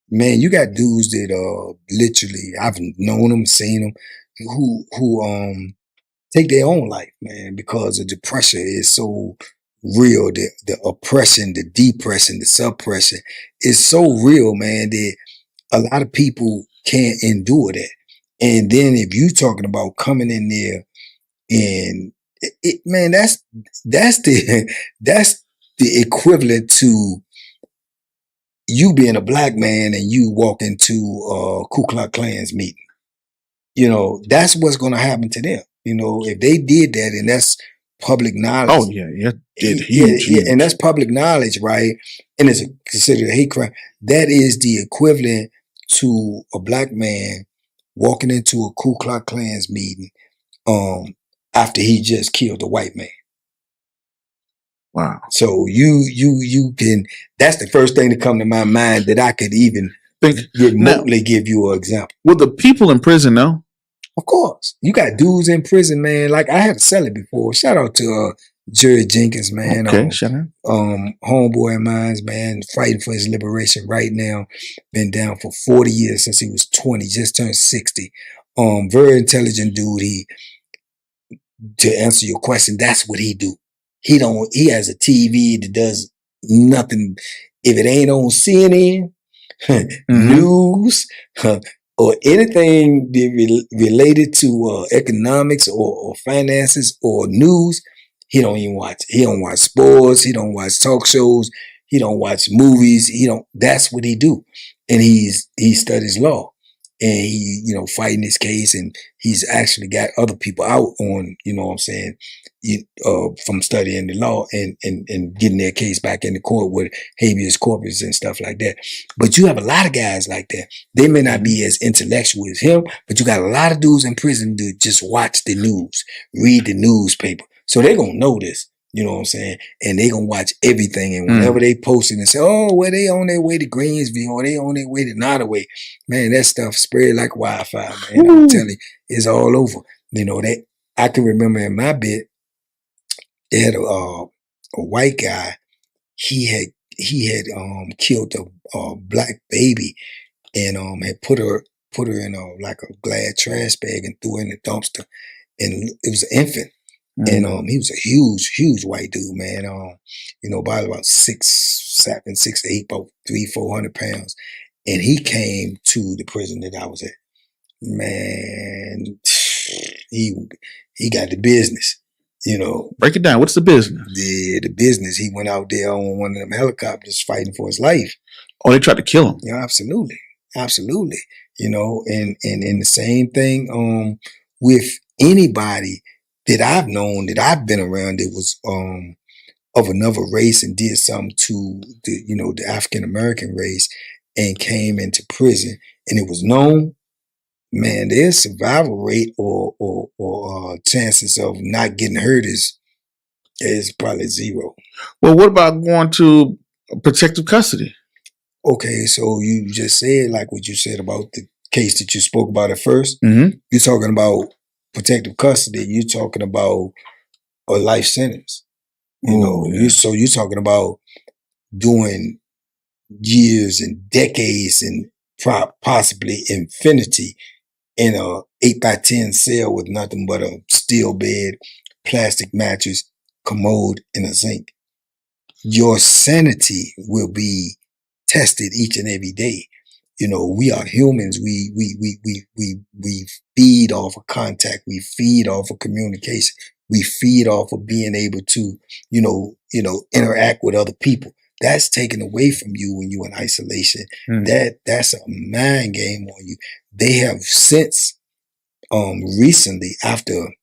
Man, you got dudes that literally I've known them, seen them, who take their own life, man, because the pressure is so real. The oppression, the depression, the suppression is so real, man, that a lot of people can't endure that. And then if you talking about coming in there and man, that's the that's the equivalent to you being a black man and you walk into a Ku Klux Klan's meeting. You know, that's what's going to happen to them. You know, if they did that, and that's public knowledge. Oh yeah, did huge, and that's public knowledge, right? And it's considered a hate crime. That is the equivalent to a black man walking into a Ku Klux Klan's meeting after he just killed a white man. Wow. So you can. That's the first thing to come to my mind that I could even remotely give you an example. Well, the people in prison, though. Of course, you got dudes in prison, man. Like I had said it before. Shout out to Jerry Jenkins, man. Okay, shout out. Homeboy of mine's, man, fighting for his liberation right now. Been down for 40 years since he was 20, just turned 60. Very intelligent dude. To answer your question, that's what he do. He has a TV that does nothing. If it ain't on CNN, news, or anything related to economics or finances or news, he don't even watch. He don't watch sports. He don't watch talk shows. He don't watch movies. That's what he do. And he studies law. And he, fighting his case, and he's actually got other people out on, what I'm saying, from studying the law and getting their case back in the court with habeas corpus and stuff like that. But you have a lot of guys like that. They may not be as intellectual as him, but you got a lot of dudes in prison that just watch the news, read the newspaper. So they're going to know this. You know what I'm saying? And they gonna watch everything. And whenever they post it and say, oh, well, they on their way to Greensville or they on their way to Nottoway, man, that stuff spread like wildfire, man. I'm telling you, it's all over. That I can remember in my bit, they had a white guy. He had killed a black baby and had put her in like a glad trash bag and threw her in the dumpster. And it was an infant. And he was a huge white dude, man. About 6'7", 6'8", about 300-400 pounds. And he came to the prison that I was at. Man, he got the business. Break it down. What's the business? The business. He went out there on one of them helicopters fighting for his life. Oh, they tried to kill him. Yeah, absolutely. And the same thing with anybody that I've known, that I've been around, that was of another race and did something to the African American race and came into prison, and it was known, man, their survival rate or chances of not getting hurt is probably zero. Well, what about going to protective custody? Okay, so you just said like what you said about the case that you spoke about at first. Mm-hmm. You're talking about protective custody. You're talking about a life sentence. So you're talking about doing years and decades and possibly infinity in a 8x10 cell with nothing but a steel bed, plastic mattress, commode, and a zinc. Your sanity will be tested each and every day. We are humans. We feed off of contact. We feed off of communication. We feed off of being able to, interact with other people. That's taken away from you when you're in isolation. That's a mind game on you. They have since, recently, after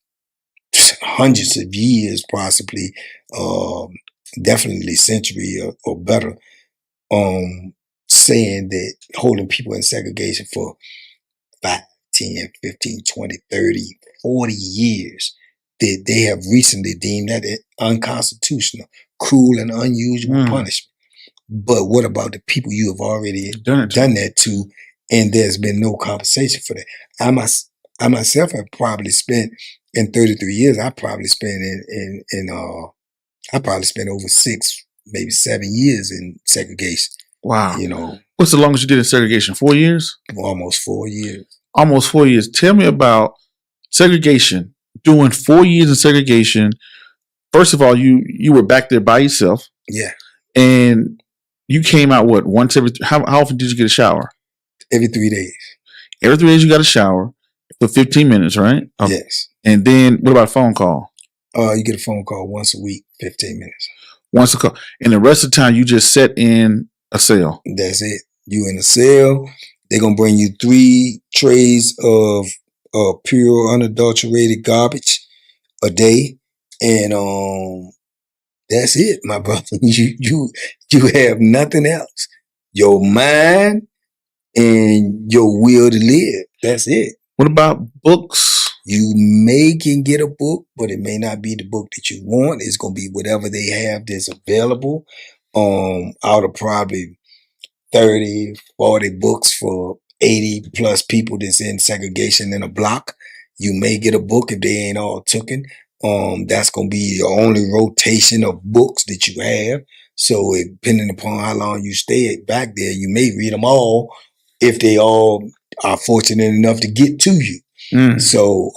hundreds of years, possibly, definitely century or better, saying that holding people in segregation for 5, 10, 15, 20, 30, 40 years, that they have recently deemed that unconstitutional, cruel, and unusual punishment. But what about the people you have already done that to, and there's been no compensation for that? I myself have probably spent, in 33 years, I probably spent I probably spent over 6, maybe 7 years in segregation. Wow. You know, What's the longest you did in segregation? 4 years? almost 4 years. Almost 4 years. Tell me about segregation. Doing 4 years in segregation. First of all, you were back there by yourself. Yeah. And you came out what, once every how often did you get a shower? Every 3 days. Every 3 days you got a shower for 15 minutes, right? Okay. Yes. And then what about a phone call? You get a phone call once a week, 15 minutes. Once a call. And the rest of the time you just sat in a cell. That's it. You in a cell. They're gonna bring you 3 trays of pure unadulterated garbage a day. And that's it, my brother. You have nothing else. Your mind and your will to live. That's it. What about books? You may can get a book, but it may not be the book that you want. It's gonna be whatever they have that's available. Out of probably 30, 40 books for 80 plus people that's in segregation in a block. You may get a book if they ain't all taken. That's gonna be your only rotation of books that you have. So depending upon how long you stay back there, you may read them all if they all are fortunate enough to get to you. So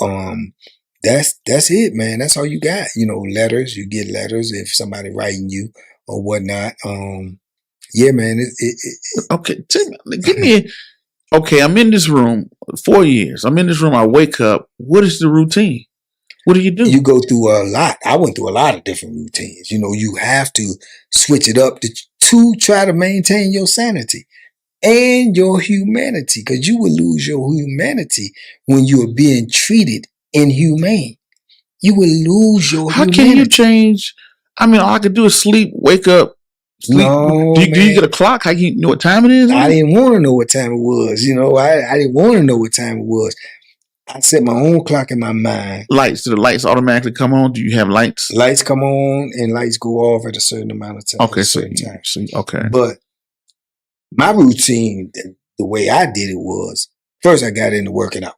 that's it, man. That's all you got. You know, letters. You get letters if somebody writing you or whatnot. Yeah, man. Okay, give me. Okay, I'm in this room 4 years. I'm in this room. I wake up. What is the routine? What do you do? You go through a lot. I went through a lot of different routines. You know, you have to switch it up to try to maintain your sanity and your humanity, because you will lose your humanity when you are being treated inhumane. You will lose your How humanity. can you change? I mean, all I could do is sleep, wake up, sleep. No, do you get a clock? How you know what time it is? I didn't want to know what time it was. You know, I didn't want to know what time it was. I set my own clock in my mind. Lights. Do the lights automatically come on? Do you have lights? Lights come on and lights go off at a certain amount of time. Okay, so okay. But my routine, the way I did it was, first I got into working out.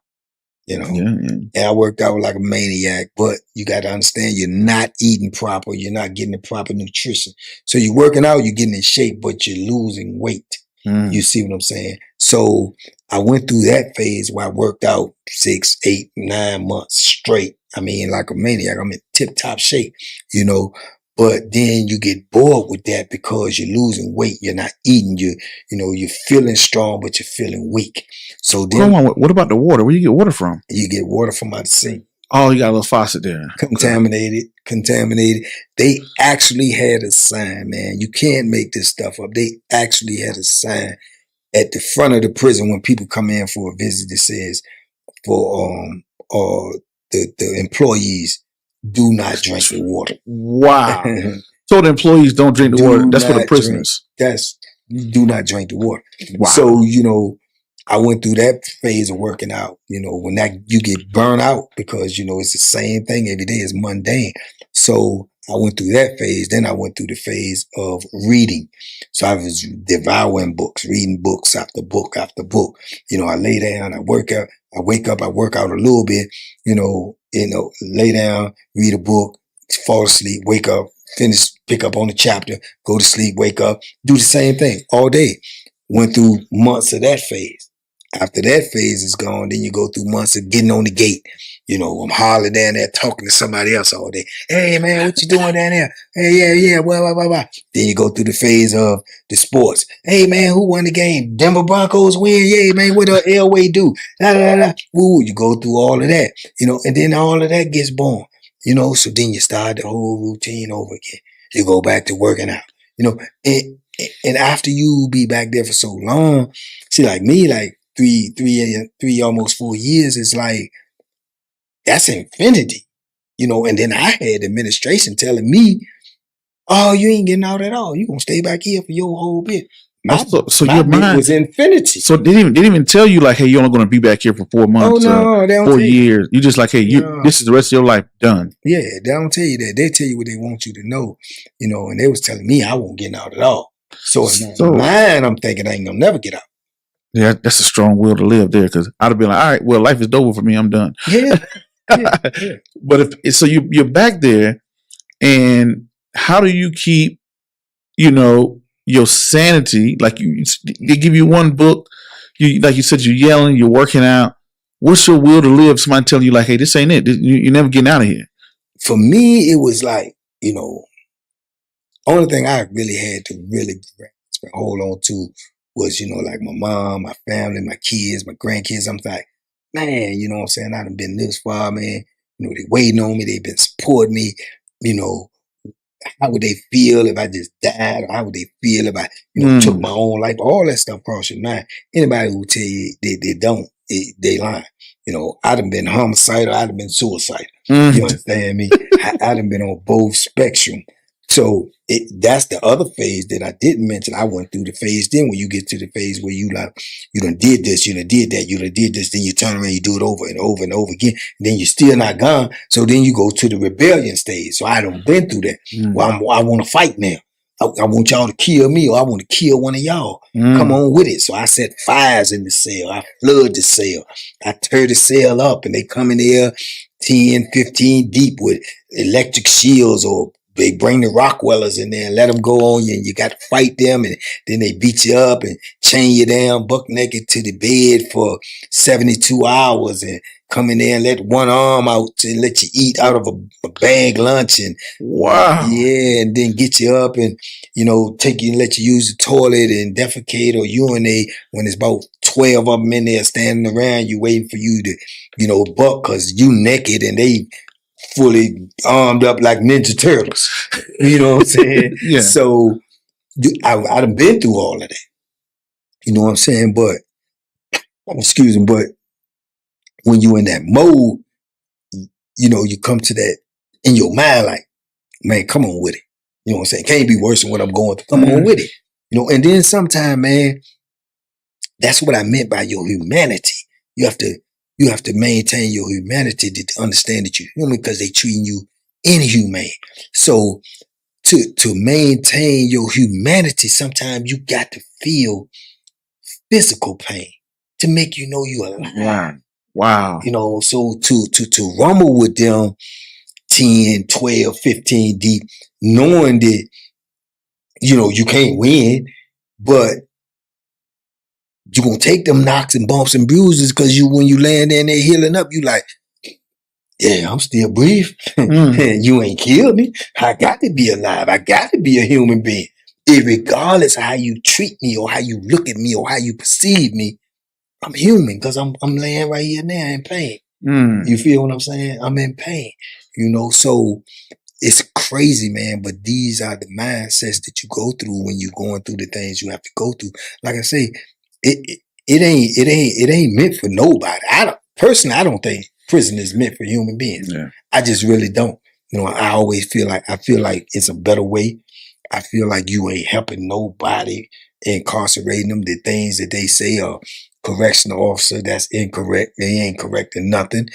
You know, and I worked out like a maniac, but you got to understand you're not eating proper. You're not getting the proper nutrition. So you're working out, you're getting in shape, but you're losing weight. You see what I'm saying? So I went through that phase where I worked out 6, 8, 9 months straight. I mean, like a maniac. I'm in tip top shape, you know. But then you get bored with that because you're losing weight. You're not eating. You're feeling strong, but you're feeling weak. So then, what about the water? Where do you get water from? You get water from out the sink. Oh, you got a little faucet there. Contaminated. They actually had a sign, man. You can't make this stuff up. They actually had a sign at the front of the prison when people come in for a visit that says for the employees, do not drink the water. Wow. So the employees don't drink the water. That's for the prisoners. Do not drink the water. Wow. So, I went through that phase of working out, when you get burned out because, it's the same thing every day. It's mundane. So I went through that phase. Then I went through the phase of reading. So I was devouring books, reading books after book after book. I lay down, I work out, I wake up, I work out a little bit, lay down, read a book, fall asleep, wake up, finish, pick up on the chapter, go to sleep, wake up, do the same thing all day. Went through months of that phase. After that phase is gone, then you go through months of getting on the gate. I'm hollering down there talking to somebody else all day. Hey, man, what you doing down there? Hey, yeah, blah, blah, blah, blah. Then you go through the phase of the sports. Hey, man, who won the game? Denver Broncos win. Yeah, man, what the Elway do? La, la, la. Ooh, you go through all of that, and then all of that gets born, so then you start the whole routine over again. You go back to working out, and after you be back there for so long, see, like me, like three, almost 4 years, it's like, that's infinity, and then I had administration telling me, oh, you ain't getting out at all. You're going to stay back here for your whole bit. So your mind was infinity. So they didn't even tell you like, hey, you're only going to be back here for 4 months, they don't 4 years. You just like, hey, this is the rest of your life done. Yeah, they don't tell you that. They tell you what they want you to know, and they was telling me I won't get out at all. So in my mind, I'm thinking I ain't going to never get out. Yeah, that's a strong will to live there, because I'd have been like, all right, well, life is over for me. I'm done. Yeah. Yeah. But so you're back there, and how do you keep, your your sanity? Like they give you one book, like you said, you're yelling, you're working out. What's your will to live? Somebody tell you like, hey, this ain't it. You're never getting out of here. For me, it was like, only thing I really had to really grasp and hold on to was, like my mom, my family, my kids, my grandkids. I'm like, man, you know what I'm saying? I done been this far, man. They waiting on me. They've been supporting me. You know, how would they feel if I just died? Or how would they feel if I, took my own life? All that stuff cross your mind. Anybody who tell you they don't, they lying. I done been homicidal. I done been suicidal. You understand me? I done been on both spectrum. So that's the other phase that I didn't mention. I went through the phase. Then when you get to the phase where you done did this, you done did that, you done did this, then you turn around, you do it over and over and over again, and then you're still not gone. So then you go to the rebellion stage. So I done been through that. Well, I want to fight now. I want y'all to kill me, or I want to kill one of y'all. Come on with it. So I set fires in the cell. I flood the cell. I tear the cell up, and they come in there 10, 15 deep with electric shields, or they bring the Rockwellers in there and let them go on you, and you got to fight them, and then they beat you up and chain you down buck naked to the bed for 72 hours and come in there and let one arm out and let you eat out of a bag lunch, and wow, yeah, and then get you up and take you and let you use the toilet and defecate or urinate when there's about 12 of them in there standing around you waiting for you to buck, because you naked and they fully armed up like Ninja Turtles. You know what I'm saying? Yeah. So I done been through all of that. You know what I'm saying? But excuse me, but when you in that mode, you come to that in your mind like, man, come on with it. You know what I'm saying? Can't be worse than what I'm going through. Come on with it. And then sometime, man, that's what I meant by your humanity. You have to maintain your humanity to understand that you're human, because they treating you inhumane. So to maintain your humanity, sometimes you got to feel physical pain to make you know you're alive. Wow. So to rumble with them 10, 12, 15 deep, knowing that, you can't win, but you're going to take them knocks and bumps and bruises, because when you land in there healing up, you like, yeah, I'm still breathing. You ain't killed me. I got to be alive. I got to be a human being. Regardless of how you treat me or how you look at me or how you perceive me, I'm human, because I'm laying right here now in pain. You feel what I'm saying? I'm in pain. So it's crazy, man. But these are the mindsets that you go through when you're going through the things you have to go through. Like I say, it ain't meant for nobody. I don't think prison is meant for human beings. Yeah. I just really don't. I always feel like it's a better way. I feel like you ain't helping nobody, incarcerating them. The things that they say are correctional officer, that's incorrect. They ain't correcting nothing.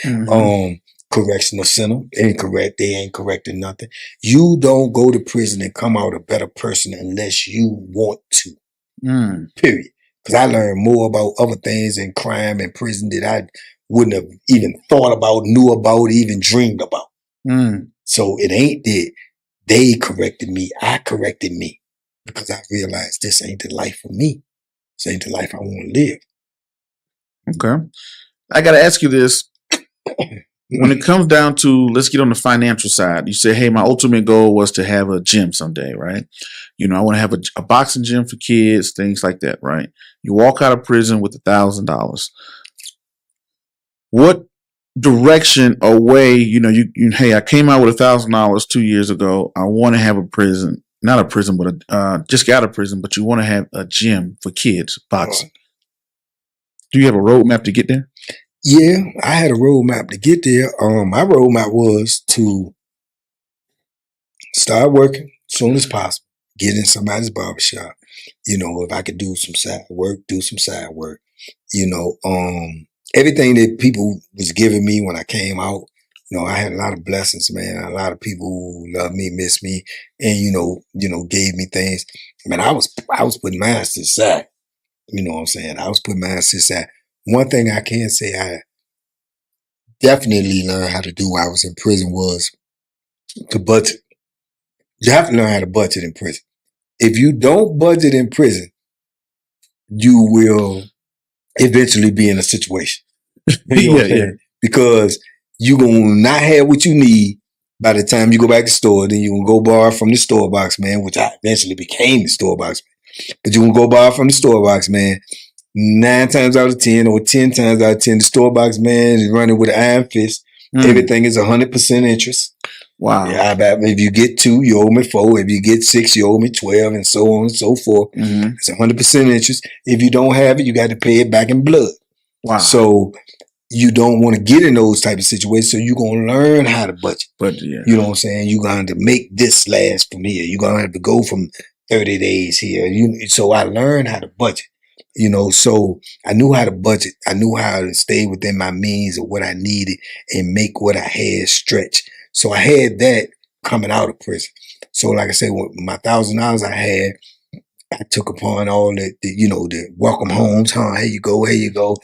Correctional center, incorrect. They ain't correcting nothing. You don't go to prison and come out a better person unless you want to. Period. Because I learned more about other things in crime and prison that I wouldn't have even thought about, knew about, even dreamed about. So it ain't that they corrected me. I corrected me, because I realized this ain't the life for me. This ain't the life I want to live. Okay. I got to ask you this. When it comes down to, let's get on the financial side. You say, hey, my ultimate goal was to have a gym someday, right? I want to have a boxing gym for kids, things like that, right? You walk out of prison with $1,000. What direction or way, hey, I came out with $1,000 2 years ago. I want to have not a prison, but just got out of prison, but you want to have a gym for kids, boxing. Do you have a roadmap to get there? Yeah, I had a roadmap to get there. My roadmap was to start working as soon as possible, get in somebody's barbershop. If I could do some side work, do some side work. Everything that people was giving me when I came out, I had a lot of blessings, man. A lot of people who loved me, missed me, and gave me things. Man, I was putting mine to the side. You know what I'm saying? I was putting mine to the side. One thing I can say I definitely learned how to do while I was in prison was to budget. You have to learn how to budget in prison. if you don't budget in prison, you will eventually be in a situation. You know what I'm saying? Because you're going to not have what you need by the time you go back to the store. Then you're going to go borrow from the store box man, which I eventually became the store box man. But you're going to go borrow from the store box man. 9 times out of 10 or 10 times out of 10, the store box man is running with an iron fist. Everything is 100% interest. Wow. Yeah, if you get 2, you owe me 4. If you get 6, you owe me 12, and so on and so forth. It's 100% interest. If you don't have it, you got to pay it back in blood. Wow. So you don't want to get in those type of situations. So you're going to learn how to budget. But yeah. You know what I'm saying? You're going to make this last from here. You're going to have to go from 30 days here. So I learned how to budget. You know, so I knew how to budget. I knew how to stay within my means of what I needed and make what I had stretch. So I had that coming out of prison. So like I said, with my $1,000 I had, I took upon all the welcome homes, huh? Here you go.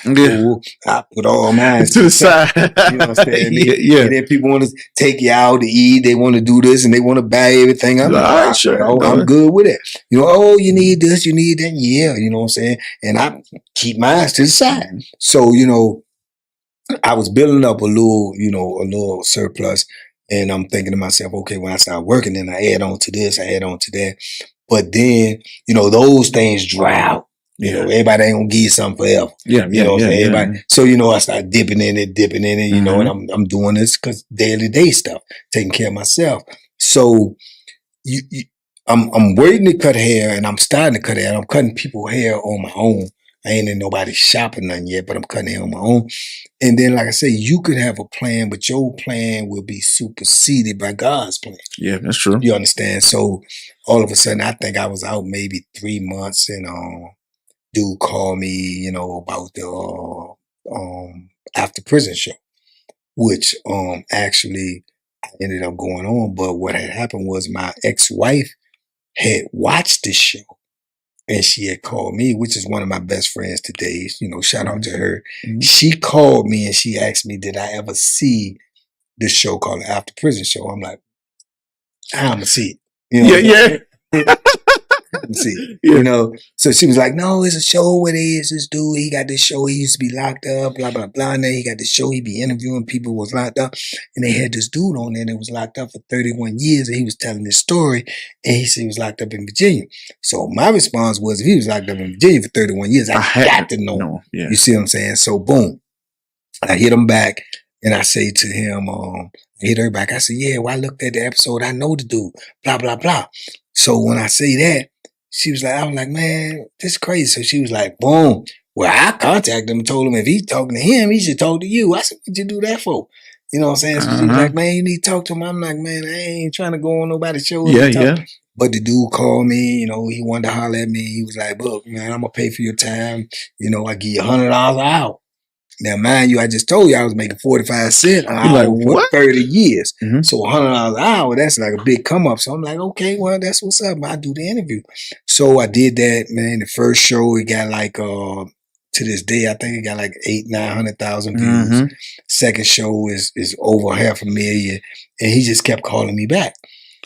Yeah. Ooh, I put all mine to the side. You know what I'm saying? Yeah. And then people want to take you out to eat. They want to do this and they want to buy everything. I'm like, all right, sure. I'm good with it. You know, oh, you need this, you need that. Yeah, you know what I'm saying? And I keep mine to the side. So, you know, I was building up a little surplus. And I'm thinking to myself, okay, when I start working, then I add on to this, I add on to that. But then, you know, those things dry out. You know, everybody ain't gonna give you something forever. You know what I'm saying? Everybody. So, you know, I start dipping in it, you know, and I'm doing this because day stuff, taking care of myself. So I'm waiting to cut hair and I'm starting to cut hair. I'm cutting people hair on my own. I ain't in nobody shopping nothing yet, but I'm cutting hair on my own. And then, like I say, you could have a plan, but your plan will be superseded by God's plan. Yeah, that's true. You understand? So all of a sudden, I think I was out maybe 3 months, and dude called me, you know, about the after prison show, which actually I ended up going on. But what had happened was my ex-wife had watched this show. And she had called me, which is one of my best friends today. You know, shout out to her. She called me and she asked me, did I ever see this show called the After Prison Show? I'm like, I'm gonna see it. You know, see, you know. So she was like, "No, it's a show where this dude. He got this show. He used to be locked up, blah blah blah. And then he got this show. He be interviewing people who was locked up, and they had this dude on there that was locked up for 31 years, and he was telling this story, and he said he was locked up in Virginia. So my response was, if he was locked up in Virginia for 31 years, I got to know. Yeah. You see what I'm saying? So boom, I hit him back, and I say to him, I hit her back. I said, yeah, well, I looked at the episode. I know the dude, blah, blah, blah. So when I say that, she was like, I was like, man, this is crazy. So she was like, boom. Well, I contacted him and told him if he's talking to him, he should talk to you. I said, what'd you do that for? You know what I'm saying? So she was like, man, you need to talk to him. I'm like, man, I ain't trying to go on nobody's show. Yeah. But the dude called me, you know, he wanted to holler at me. He was like, look, man, I'm going to pay for your time. You know, I give you $100 an hour. Now, mind you, I just told you I was making 45 cents an hour for 30 years. So $100 an hour, that's like a big come up. So I'm like, okay, well, that's what's up. I do the interview. So I did that, man. The first show, it got like, to this day, I think it got like 800,000-900,000 views. Second show is over 500,000. And he just kept calling me back.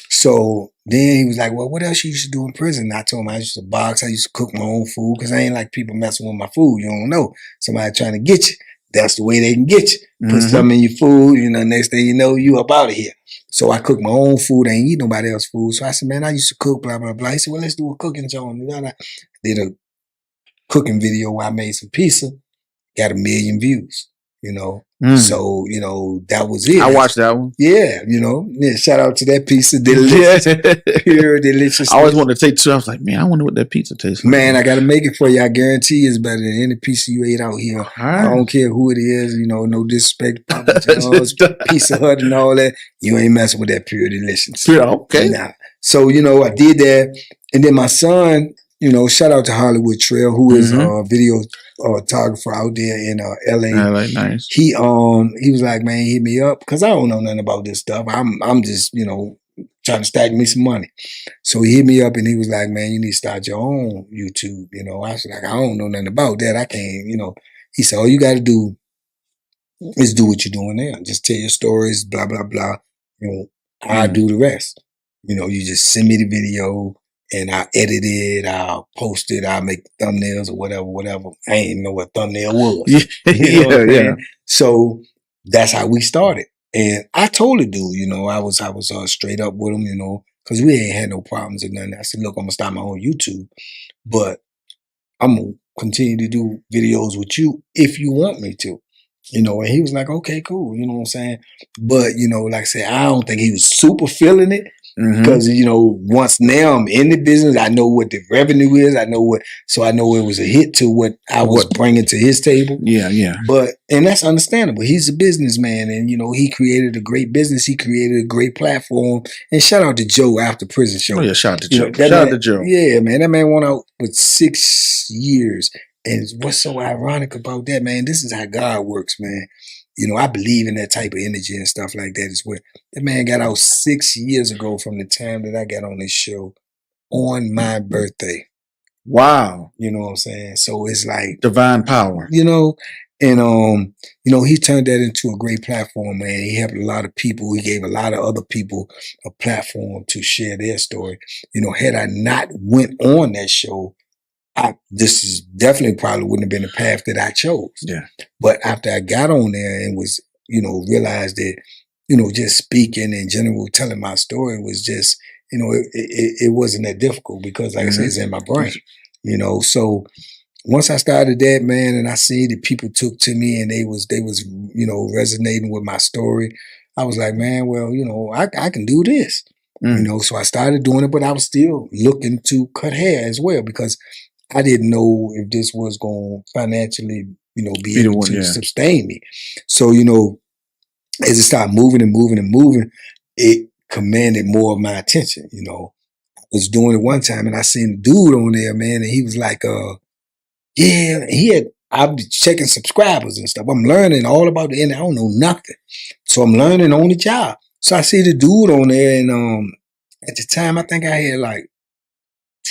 So then he was like, well, what else you used to do in prison? And I told him I used to box. I used to cook my own food because I ain't like people messing with my food. You don't know. Somebody trying to get you. That's the way they can get you. Put something in your food, you know, next thing you know, you up out of here. So I cook my own food. I ain't eat nobody else's food. So I said, man, I used to cook, blah, blah, blah. He said, well, let's do a cooking show. And I did a cooking video where I made some pizza. Got 1 million views, you know. So, you know, that was it. I watched that one. Yeah, you know. Yeah, shout out to that pizza. Delicious. Pure delicious. I always wanted to take two. I was like, man, I wonder what that pizza tastes like. Man, I got to make it for you. I guarantee it's better than any pizza you ate out here. I don't care who it is. You know, no disrespect. Pizza Hut and all that. You ain't messing with that pure delicious. Yeah, okay. Nah. So, you know, I did that. And then my son, you know, shout out to Hollywood Trail, who is a video photographer out there in LA. LA, nice. He was like, man, hit me up because I don't know nothing about this stuff. I'm just, you know, trying to stack me some money. So he hit me up and he was like, man, you need to start your own YouTube. You know, I was like, I don't know nothing about that. I can't, you know. He said, all you got to do is do what you're doing now. Just tell your stories, blah, blah, blah. You know, I'll do the rest. You know, you just send me the video. and I edit it, I'll post it, I'll make thumbnails or whatever. I ain't know what thumbnail was. You know what I'm saying? So that's how we started. And I told the dude, I was straight up with him, because we ain't had no problems or nothing. I said, look, I'm gonna start my own YouTube, but I'm gonna continue to do videos with you if you want me to. And he was like, okay, cool. You know what I'm saying? But, like I said, I don't think he was super feeling it because, once now I'm in the business, I know what the revenue is. So I know it was a hit to what I was bringing to his table. Yeah, yeah. And that's understandable. He's a businessman and, he created a great business. He created a great platform. And shout out to Joe after prison show. Oh, yeah, shout out to Joe. Shout out to Joe. Yeah, man. That man went out with 6 years. And what's so ironic about that, man, this is how God works, man. I believe in that type of energy and stuff like that as well. That man got out 6 years ago from the time that I got on this show on my birthday. Wow. You know what I'm saying? So it's like divine power. And he turned that into a great platform, man. He helped a lot of people. He gave a lot of other people a platform to share their story. Had I not went on that show, this is definitely probably wouldn't have been the path that I chose. Yeah. But after I got on there and was, realized that, just speaking in general, telling my story was just, it wasn't that difficult because, like I said, it's in my brain, So once I started that, man, and I see that people took to me and they was, resonating with my story, I was like, man, well, I can do this. So I started doing it, but I was still looking to cut hair as well because I didn't know if this was going to financially, be able to sustain me. So, as it started moving and moving and moving, it commanded more of my attention. I was doing it one time and I seen a dude on there, man, and he was like, I'll be checking subscribers and stuff. I'm learning all about the internet. I don't know nothing. So I'm learning on the job. So I see the dude on there and at the time, I think I had like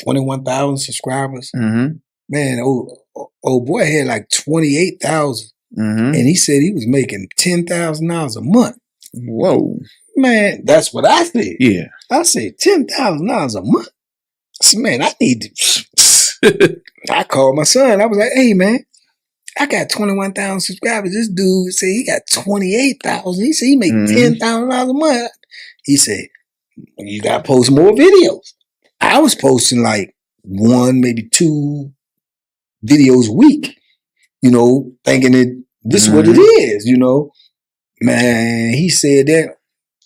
21,000 subscribers. Mm-hmm. Man, old boy had like 28,000. Mm-hmm. And he said he was making $10,000 a month. Whoa. Man, that's what I said. Yeah. I said $10,000 a month. I said, man, I need to. I called my son. I was like, hey, man, I got 21,000 subscribers. This dude said he got 28,000. He said he make $10,000 a month. He said, you got to post more videos. I was posting like 1, maybe 2 videos a week, thinking that this is what it is, Man, he said that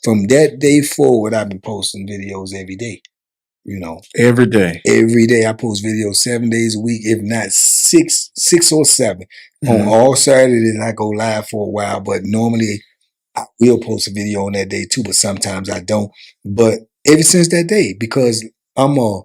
from that day forward, I've been posting videos every day, Every day. Every day I post videos 7 days a week, if not six or 7. On all Saturdays, I go live for a while, but normally I will post a video on that day too, but sometimes I don't. But ever since that day, because I'm a...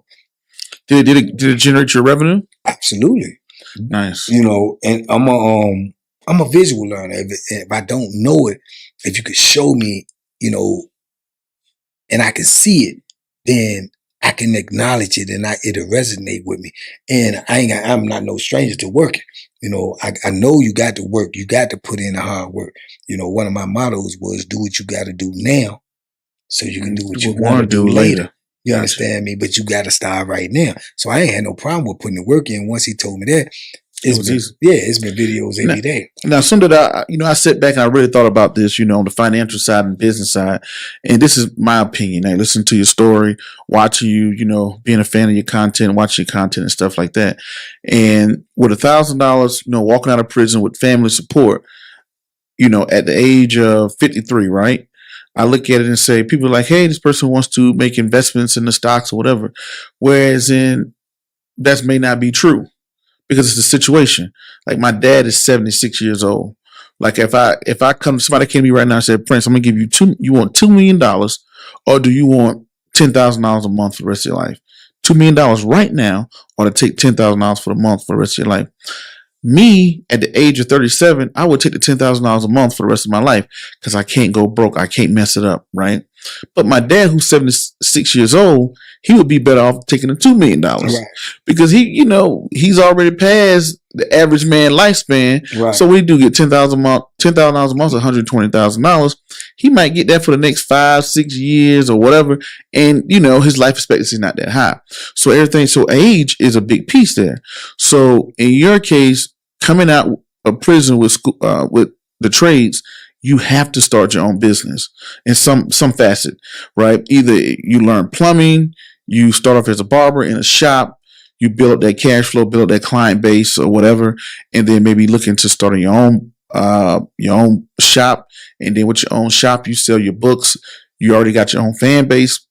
Did it generate your revenue? Absolutely. Nice. And I'm a visual learner. If I don't know it, if you could show me, and I can see it, then I can acknowledge it and it'll resonate with me. And I'm not no stranger to working. I know you got to work. You got to put in the hard work. One of my mottos was do what you got to do now so you can do what you want to do later. You understand me? But you got to start right now. So I ain't had no problem with putting the work in. Once he told me that, it's been videos every day. Now, something that I sit back and I really thought about this, on the financial side and business side. And this is my opinion. I listen to your story, watching you, being a fan of your content, watching your content and stuff like that. And with $1,000, walking out of prison with family support, at the age of 53, right? I look at it and say, people are like, hey, this person wants to make investments in the stocks or whatever. Whereas that may not be true because it's the situation. Like my dad is 76 years old. Like if somebody came to me right now and said, Prince, I'm going to give you want $2 million or do you want $10,000 a month for the rest of your life? $2 million right now or to take $10,000 for the month for the rest of your life. Me, at the age of 37, I would take the $10,000 a month for the rest of my life because I can't go broke. I can't mess it up, right? But my dad, who's 76 years old, he would be better off taking the $2 million Right. because he's already past the average man lifespan. Right. So when he do get $10,000 a month, $120,000, he might get that for the next 5-6 years or whatever. And his life expectancy is not that high. So age is a big piece there. So in your case, coming out of prison with the trades, you have to start your own business in some facet, right? Either you learn plumbing, you start off as a barber in a shop, you build up that cash flow, build up that client base or whatever, and then maybe look into starting your own shop. And then with your own shop, you sell your books. You already got your own fan base.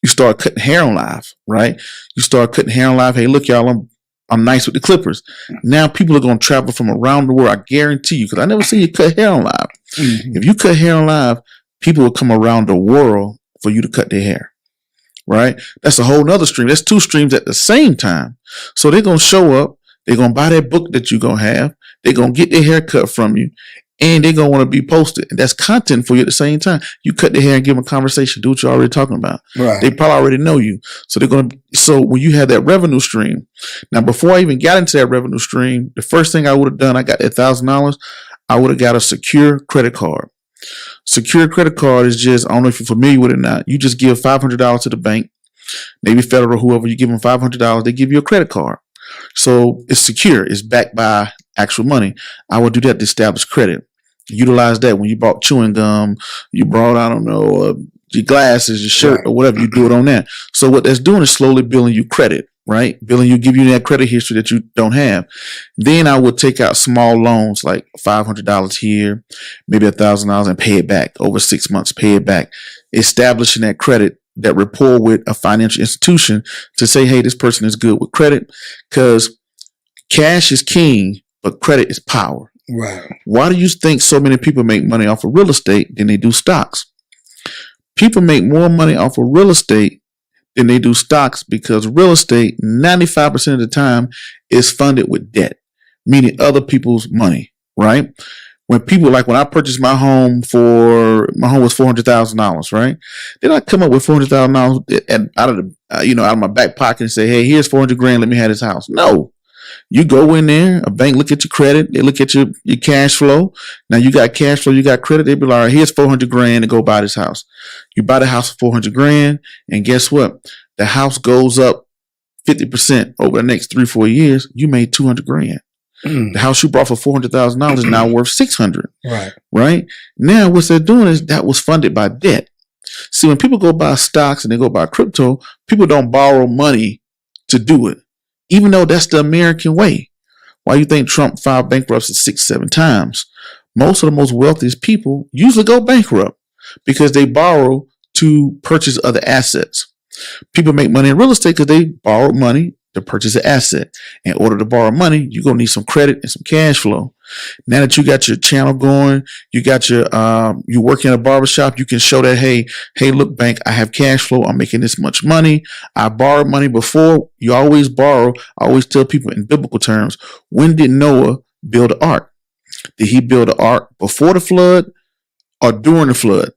You start cutting hair on live, right? You start cutting hair on live. Hey, look, y'all, I'm nice with the clippers. Now people are going to travel from around the world. I guarantee you, because I never seen you cut hair on live. Mm-hmm. If you cut hair on live, people will come around the world for you to cut their hair, right? That's a whole nother stream. That's two streams at the same time. So they're going to show up. They're going to buy that book that you're going to have. They're going to get their hair cut from you. And they're going to want to be posted. And that's content for you at the same time. You cut their hair and give them a conversation. Do what you're already talking about. Right. They probably already know you. So so when you have that revenue stream, now before I even got into that revenue stream, the first thing I would have done, I got that $1,000, I would have got a secure credit card. Secure credit card is just, I don't know if you're familiar with it or not. You just give $500 to the bank, maybe federal, whoever, you give them $500, they give you a credit card. So it's secure. It's backed by actual money. I would do that to establish credit. Utilize that when you bought chewing gum, you brought, I don't know, your glasses, your shirt, or whatever, you do it on that. So what that's doing is slowly building you credit, right? Give you that credit history that you don't have. Then I would take out small loans like $500 here, maybe $1,000 and pay it back over 6 months, pay it back, establishing that credit, that rapport with a financial institution to say, hey, this person is good with credit, because cash is king, but credit is power. Right. Why do you think so many people make money off of real estate than they do stocks? People make more money off of real estate than they do stocks because real estate, 95% of the time, is funded with debt, meaning other people's money, right? When I purchased my home was $400,000, right? Then I come up with $400,000 out of my back pocket and say, hey, here's 400 grand. Let me have this house. No. You go in there, a bank look at your credit, they look at your cash flow. Now you got cash flow, you got credit. They be like, all right, here's 400 grand to go buy this house. You buy the house for 400 grand, and guess what? The house goes up 50% over the next 3-4 years. You made 200 grand. The house you bought for $400,000 is now worth 600. Right. Right. Now what they're doing is that was funded by debt. See, when people go buy stocks and they go buy crypto, people don't borrow money to do it. Even though that's the American way. Why you think Trump filed bankruptcy 6-7 times? Most of the most wealthiest people usually go bankrupt because they borrow to purchase other assets. People make money in real estate because they borrow money to purchase an asset. In order to borrow money, you're going to need some credit and some cash flow. Now that you got your channel going, you got you work in a barbershop, you can show that, hey, look, bank, I have cash flow. I'm making this much money. I borrowed money before. You always borrow. I always tell people in biblical terms, when did Noah build an ark? Did he build an ark before the flood or during the flood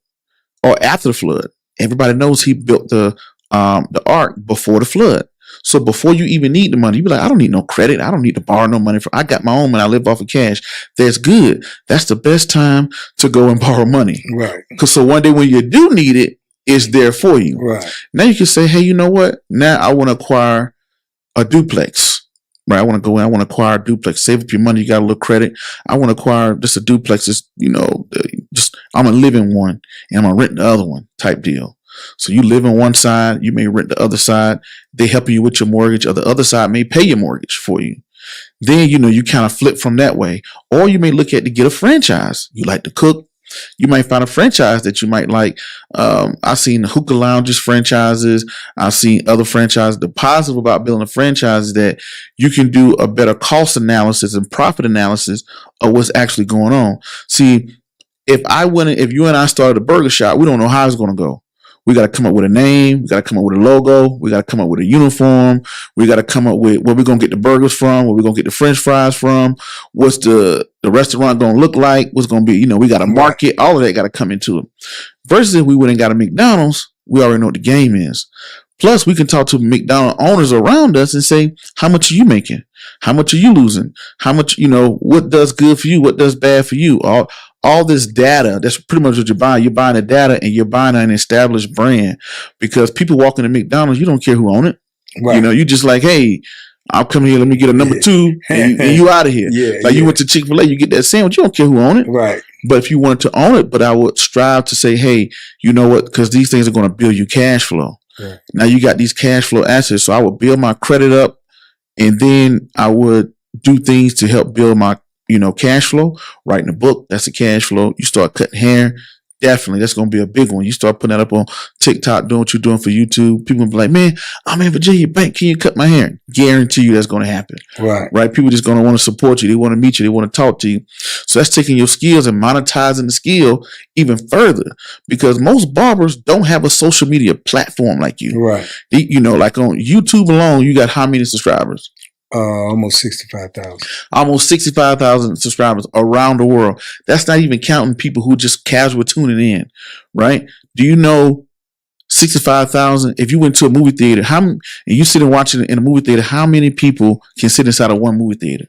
or after the flood? Everybody knows he built the ark before the flood. So before you even need the money, you be like, I don't need no credit. I don't need to borrow no money. I got my own money. I live off of cash. That's good. That's the best time to go and borrow money. Right. Because so one day when you do need it, it's there for you. Right. Now you can say, hey, you know what? Now I want to acquire a duplex. Right. I want to go in. I want to acquire a duplex. Save up your money. You got a little credit. I want to acquire just a duplex. I'm going to live in one and I'm going to rent the other one type deal. So you live on one side, you may rent the other side. They help you with your mortgage, or the other side may pay your mortgage for you. Then, you kind of flip from that way. Or you may look at to get a franchise. You like to cook. You might find a franchise that you might like. I've seen hookah lounges franchises. I've seen other franchises. The positive about building a franchise is that you can do a better cost analysis and profit analysis of what's actually going on. See, if you and I started a burger shop, we don't know how it's going to go. We got to come up with a name. We got to come up with a logo. We got to come up with a uniform. We got to come up with where we're going to get the burgers from, where we're going to get the French fries from, what's the restaurant going to look like, what's going to be, we got to market. All of that got to come into it. Versus if we went and got a McDonald's, we already know what the game is. Plus, we can talk to McDonald's owners around us and say, how much are you making? How much are you losing? How much, what does good for you? What does bad for you? All this data, that's pretty much what you're buying. You're buying the data and you're buying an established brand, because people walk into McDonald's, you don't care who own it. Right. You just like, hey, I'll come here, let me get a number 2 and you out of here. You went to Chick-fil-A, you get that sandwich, you don't care who own it. Right. But if you wanted to own it, but I would strive to say, hey, you know what? Because these things are going to build you cash flow. Yeah. Now you got these cash flow assets. So I would build my credit up, and then I would do things to help build my, cash flow. Writing a book, that's a cash flow. You start cutting hair. Definitely, that's going to be a big one. You start putting that up on TikTok, doing what you're doing for YouTube. People will be like, man, I'm in Virginia Bank. Can you cut my hair? Guarantee you that's going to happen. Right. People just going to want to support you. They want to meet you. They want to talk to you. So that's taking your skills and monetizing the skill even further, because most barbers don't have a social media platform like you. Right. Like on YouTube alone, you got how many subscribers? Almost 65,000. Almost 65,000 subscribers around the world. That's not even counting people who just casual tuning in, right? Do you know 65,000? If you went to a movie theater, and you sit and watch it in a movie theater, how many people can sit inside of one movie theater?